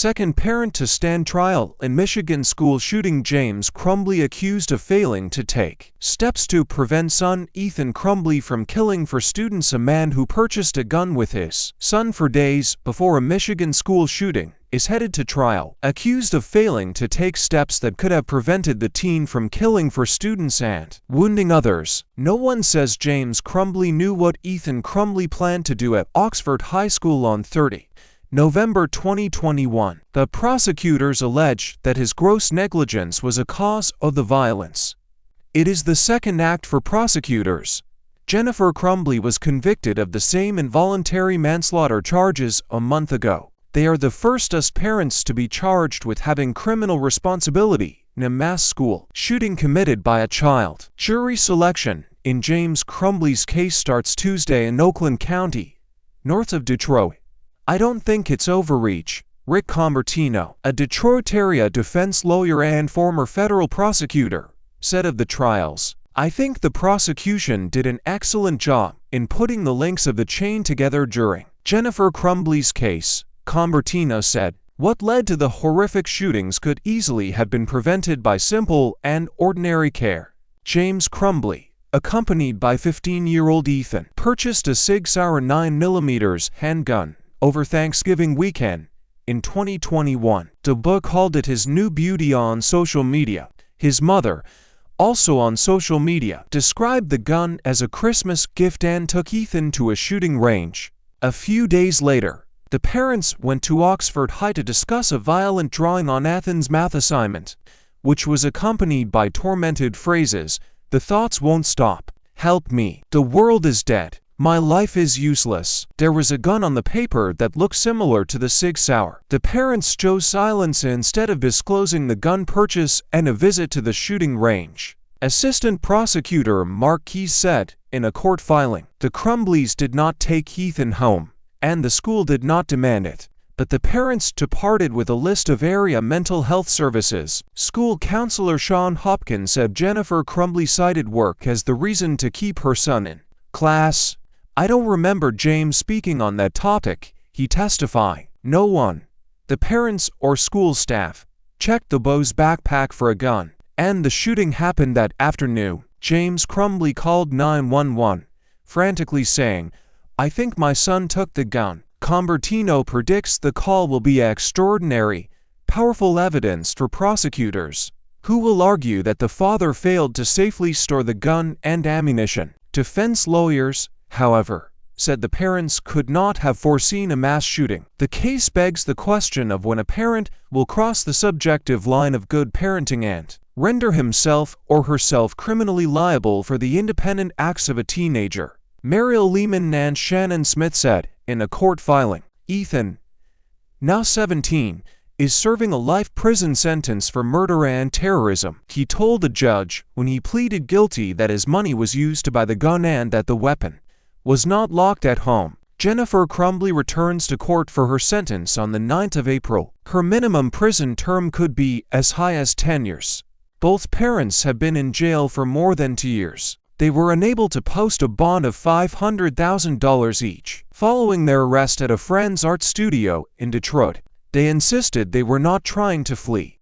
Second parent to stand trial in Michigan school shooting. James Crumbley accused of failing to take steps to prevent son Ethan Crumbley from killing for students. A man who purchased a gun with his son for days before a Michigan school shooting is headed to trial, accused of failing to take steps that could have prevented the teen from killing for students and wounding others. No one says James Crumbley knew what Ethan Crumbley planned to do at Oxford High School on November 2021. The prosecutors alleged that his gross negligence was a cause of the violence. It is the second act for prosecutors. Jennifer Crumbley was convicted of the same involuntary manslaughter charges a month ago. They are the first US parents to be charged with having criminal responsibility in a mass school shooting committed by a child. Jury selection in James Crumbley's case starts Tuesday in Oakland County, north of Detroit. I don't think it's overreach, Rick Convertino, a Detroit area defense lawyer and former federal prosecutor, said of the trials. I think the prosecution did an excellent job in putting the links of the chain together during Jennifer Crumbley's case, Convertino said. What led to the horrific shootings could easily have been prevented by simple and ordinary care. James Crumbley, accompanied by 15-year-old Ethan, purchased a Sig Sauer 9mm handgun over Thanksgiving weekend in 2021. The book called it his new beauty on social media. His mother, also on social media, described the gun as a Christmas gift and took Ethan to a shooting range. A few days later, the parents went to Oxford High to discuss a violent drawing on Ethan's math assignment, which was accompanied by tormented phrases. The thoughts won't stop. Help me. The world is dead. My life is useless. There was a gun on the paper that looked similar to the Sig Sauer. The parents chose silence instead of disclosing the gun purchase and a visit to the shooting range. Assistant Prosecutor Mark Keyes said in a court filing, the Crumbleys did not take Ethan home, and the school did not demand it, but the parents departed with a list of area mental health services. School counselor Sean Hopkins said Jennifer Crumbley cited work as the reason to keep her son in class. I don't remember James speaking on that topic, he testified. No one, the parents or school staff, checked the boy's backpack for a gun, and the shooting happened that afternoon. James Crumbley called 911, frantically saying, I think my son took the gun. Convertino predicts the call will be extraordinary, powerful evidence for prosecutors, who will argue that the father failed to safely store the gun and ammunition. Defense lawyers, however, said the parents could not have foreseen a mass shooting. The case begs the question of when a parent will cross the subjective line of good parenting and render himself or herself criminally liable for the independent acts of a teenager. Mariel Lehman and Shannon Smith said in a court filing, Ethan, now 17, is serving a life prison sentence for murder and terrorism. He told the judge when he pleaded guilty that his money was used to buy the gun and that the weapon was not locked at home. Jennifer Crumbley returns to court for her sentence on the 9th of April. Her minimum prison term could be as high as 10 years. Both parents have been in jail for more than 2 years. They were unable to post a bond of $500,000 each. Following their arrest at a friend's art studio in Detroit, they insisted they were not trying to flee.